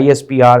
ISPR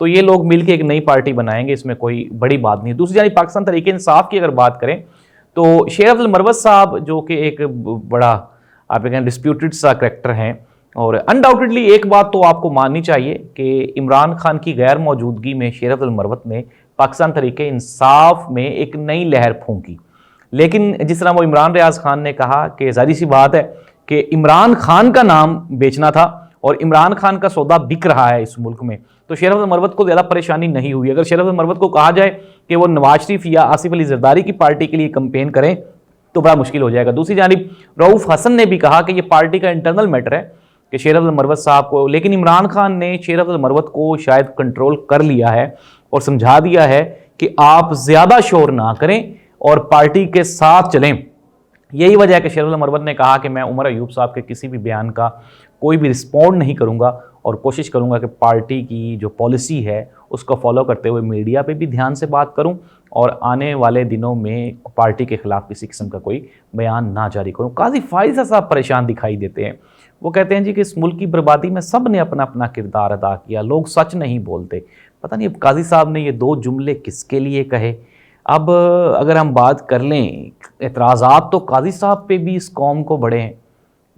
تو یہ لوگ مل کے ایک نئی پارٹی بنائیں گے، اس میں کوئی بڑی بات نہیں ہے۔ دوسری جانب پاکستان تحریک انصاف کی اگر بات کریں تو شیر افضل مروت صاحب جو کہ ایک بڑا آپ کہیں ڈسپیوٹڈ سا کریکٹر ہیں، اور انڈاؤٹڈلی ایک بات تو آپ کو ماننی چاہیے کہ عمران خان کی غیر موجودگی میں شیر افضل مروت نے پاکستان تحریک انصاف میں ایک نئی لہر پھونکی۔ لیکن جس طرح وہ عمران ریاض خان نے کہا کہ ظاہر سی بات ہے کہ عمران خان کا نام بیچنا تھا اور عمران خان کا سودا بک رہا ہے اس ملک میں، تو شیر افضل مروت کو زیادہ پریشانی نہیں ہوئی۔ اگر شیر افضل مروت کو کہا جائے کہ وہ نواز شریف یا آصف علی زرداری کی پارٹی کے لیے کمپین کریں تو بڑا مشکل ہو جائے گا۔ دوسری جانب رؤوف حسن نے بھی کہا کہ یہ پارٹی کا انٹرنل میٹر ہے کہ شیر افضل مروت صاحب کو، لیکن عمران خان نے شیر افضل مروت کو شاید کنٹرول کر لیا ہے اور سمجھا دیا ہے کہ آپ زیادہ شور نہ کریں اور پارٹی کے ساتھ چلیں۔ یہی وجہ ہے کہ شیر افضل مروت نے کہا کہ میں عمر ایوب صاحب کے کسی بھی بیان کا کوئی بھی رسپونڈ نہیں کروں گا اور کوشش کروں گا کہ پارٹی کی جو پالیسی ہے اس کو فالو کرتے ہوئے میڈیا پہ بھی دھیان سے بات کروں اور آنے والے دنوں میں پارٹی کے خلاف کسی قسم کا کوئی بیان نہ جاری کروں۔ قاضی فائز صاحب پریشان دکھائی دیتے ہیں، وہ کہتے ہیں جی کہ اس ملک کی بربادی میں سب نے اپنا اپنا کردار ادا کیا، لوگ سچ نہیں بولتے۔ پتہ نہیں اب قاضی صاحب نے یہ دو جملے کس کے لیے کہے۔ اب اگر ہم بات کر لیں، اعتراضات تو قاضی صاحب پہ بھی اس قوم کو بڑے ہیں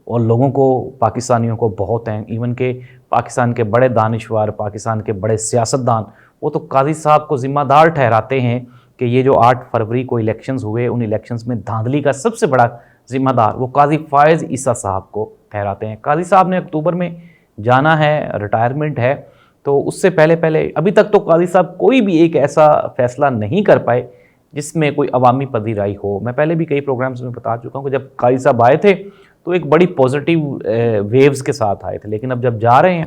اور لوگوں کو، پاکستانیوں کو بہت ہیں، ایون کہ پاکستان کے بڑے دانشور، پاکستان کے بڑے سیاستدان، وہ تو قاضی صاحب کو ذمہ دار ٹھہراتے ہیں کہ یہ جو 8 فروری کو الیکشنز ہوئے، ان الیکشنز میں دھاندلی کا سب سے بڑا ذمہ دار وہ قاضی فائز عیسیٰ صاحب کو ٹھہراتے ہیں۔ قاضی صاحب نے اکتوبر میں جانا ہے، ریٹائرمنٹ ہے، تو اس سے پہلے ابھی تک تو قاضی صاحب کوئی بھی ایک ایسا فیصلہ نہیں کر پائے جس میں کوئی عوامی پذیرائی ہو۔ میں پہلے بھی کئی پروگرامز میں بتا چکا ہوں کہ جب قاضی صاحب آئے تھے تو ایک بڑی پازیٹیو ویوز کے ساتھ آئے تھے، لیکن اب جب جا رہے ہیں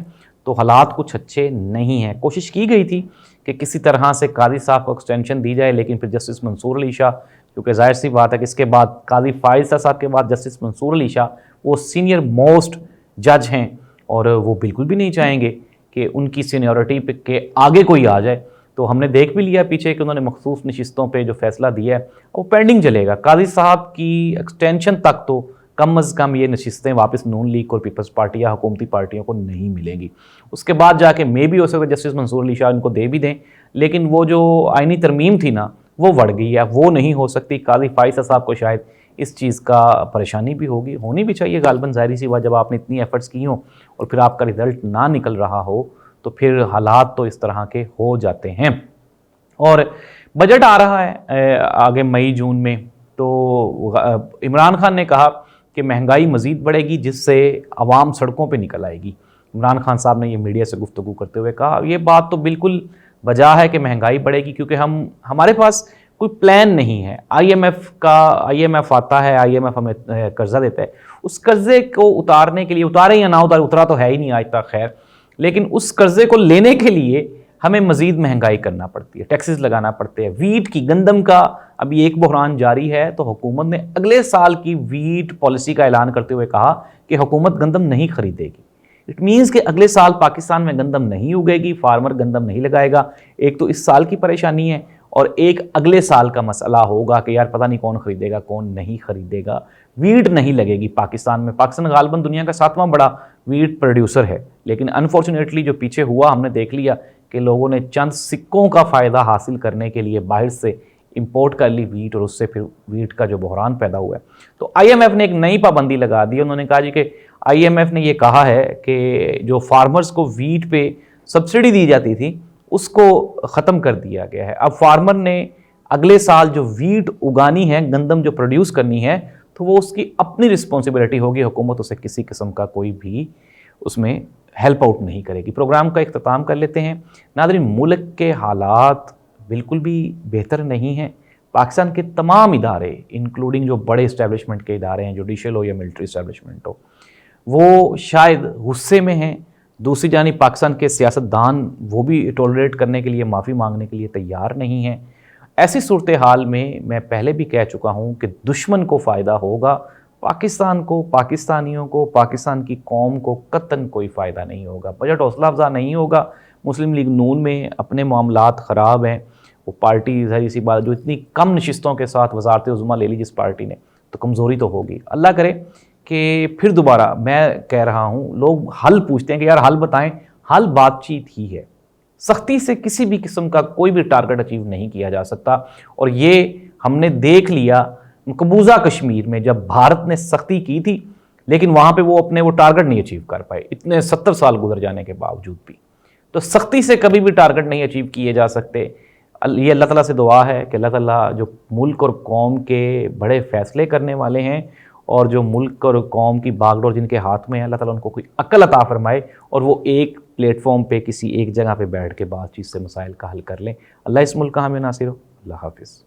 تو حالات کچھ اچھے نہیں ہیں۔ کوشش کی گئی تھی کہ کسی طرح سے قاضی صاحب کو ایکسٹینشن دی جائے، لیکن پھر جسٹس منصور علی شاہ، کیونکہ ظاہر سی بات ہے کہ اس کے بعد قاضی فائز صاحب کے بعد جسٹس منصور علی شاہ وہ سینئر موسٹ جج ہیں اور وہ بالکل بھی نہیں چاہیں گے کہ ان کی سینیورٹی پہ کے آگے کوئی آ جائے۔ تو ہم نے دیکھ بھی لیا پیچھے کہ انہوں نے مخصوص نشستوں پہ جو فیصلہ دیا ہے وہ پینڈنگ چلے گا۔ قاضی صاحب کی ایکسٹینشن تک تو کم از کم یہ نشستیں واپس نون لیگ اور پیپلز پارٹی یا حکومتی پارٹیوں کو نہیں ملیں گی۔ اس کے بعد جا کے میں بھی ہو سکتا ہے جسٹس منصور علی شاہ ان کو دے بھی دیں، لیکن وہ جو آئینی ترمیم تھی نا وہ بڑھ گئی ہے، وہ نہیں ہو سکتی۔ قاضی فائز صاحب کو شاید اس چیز کا پریشانی بھی ہوگی، ہونی بھی چاہیے غالباً، ظاہری سی بات، جب آپ نے اتنی ایفرٹس کی ہوں اور پھر آپ کا رزلٹ نہ نکل رہا ہو تو پھر حالات تو اس طرح کے ہو جاتے ہیں۔ اور بجٹ آ رہا ہے آگے مئی جون میں، تو عمران خان نے کہا کہ مہنگائی مزید بڑھے گی جس سے عوام سڑکوں پہ نکل آئے گی۔ عمران خان صاحب نے یہ میڈیا سے گفتگو کرتے ہوئے کہا یہ بات تو بالکل وجہ ہے کہ مہنگائی بڑھے گی، کیونکہ ہمارے پاس کوئی پلان نہیں ہے۔ آئی ایم ایف آتا ہے، آئی ایم ایف ہمیں قرضہ دیتا ہے، اس قرضے کو اتارنے کے لیے، اتارے یا نہ اتارے، اترا تو ہے ہی نہیں آج تک خیر، لیکن اس قرضے کو لینے کے لیے ہمیں مزید مہنگائی کرنا پڑتی ہے، ٹیکسز لگانا پڑتے ہیں۔ ویٹ کی، گندم کا ابھی ایک بحران جاری ہے، تو حکومت نے اگلے سال کی ویٹ پالیسی کا اعلان کرتے ہوئے کہا کہ حکومت گندم نہیں خریدے گی۔ اٹ مینس کہ اگلے سال پاکستان میں گندم نہیں اگے گی، فارمر گندم نہیں لگائے گا۔ ایک تو اس سال کی پریشانی ہے اور ایک اگلے سال کا مسئلہ ہوگا کہ یار پتہ نہیں کون خریدے گا کون نہیں خریدے گا۔ ویٹ نہیں لگے گی پاکستان میں۔ پاکستان غالباً دنیا کا 7واں بڑا ویٹ پروڈیوسر ہے، لیکن انفارچونیٹلی جو پیچھے ہوا ہم نے دیکھ لیا کہ لوگوں نے چند سکوں کا فائدہ حاصل کرنے کے لیے باہر سے امپورٹ کر لی ویٹ، اور اس سے پھر ویٹ کا جو بحران پیدا ہوا ہے۔ تو آئی ایم ایف نے ایک نئی پابندی لگا دی۔ انہوں نے کہا جی کہ آئی ایم ایف نے یہ کہا ہے کہ جو فارمرز کو ویٹ پہ سبسڈی دی جاتی تھی اس کو ختم کر دیا گیا ہے۔ اب فارمر نے اگلے سال جو ویٹ اگانی ہے، گندم جو پروڈیوس کرنی ہے، تو وہ اس کی اپنی رسپانسبلٹی ہوگی، حکومت اسے کسی قسم کا کوئی بھی اس میں ہیلپ آؤٹ نہیں کرے گی۔ پروگرام کا اختتام کر لیتے ہیں۔ ناظرین، ملک کے حالات بالکل بھی بہتر نہیں ہیں۔ پاکستان کے تمام ادارے انکلوڈنگ جو بڑے اسٹیبلشمنٹ کے ادارے ہیں، جوڈیشل ہو یا ملٹری اسٹیبلشمنٹ ہو، وہ شاید غصے میں ہیں۔ دوسری جانب پاکستان کے سیاستدان وہ بھی ٹولریٹ کرنے کے لیے، معافی مانگنے کے لیے تیار نہیں ہیں۔ ایسی صورتحال میں پہلے بھی کہہ چکا ہوں کہ دشمن کو فائدہ ہوگا، پاکستان کو، پاکستانیوں کو، پاکستان کی قوم کو قطعاً کوئی فائدہ نہیں ہوگا۔ بجٹ حوصلہ افزا نہیں ہوگا۔ مسلم لیگ نون میں اپنے معاملات خراب ہیں، وہ پارٹی ظاہر سی بات جو اتنی کم نشستوں کے ساتھ وزارت عظمیٰ لے لی جس پارٹی نے، تو کمزوری تو ہوگی۔ اللہ کرے کہ پھر دوبارہ، میں کہہ رہا ہوں، لوگ حل پوچھتے ہیں کہ یار حل بتائیں، حل بات چیت ہی ہے۔ سختی سے کسی بھی قسم کا کوئی بھی ٹارگٹ اچیو نہیں کیا جا سکتا، اور یہ ہم نے دیکھ لیا مقبوضہ کشمیر میں جب بھارت نے سختی کی تھی، لیکن وہاں پہ وہ اپنے وہ ٹارگٹ نہیں اچیو کر پائے اتنے 70 سال گزر جانے کے باوجود بھی۔ تو سختی سے کبھی بھی ٹارگٹ نہیں اچیو کیے جا سکتے۔ یہ اللہ تعالیٰ سے دعا ہے کہ اللہ تعالیٰ جو ملک اور قوم کے بڑے فیصلے کرنے والے ہیں، اور جو ملک اور قوم کی باغ ڈور جن کے ہاتھ میں ہے، اللہ تعالیٰ ان کو کوئی عقل عطا فرمائے اور وہ ایک پلیٹ فارم پہ کسی ایک جگہ پہ بیٹھ کے بات چیت سے مسائل کا حل کر لیں۔ اللہ اس ملک کا حامی ناصر ہو۔ اللہ حافظ۔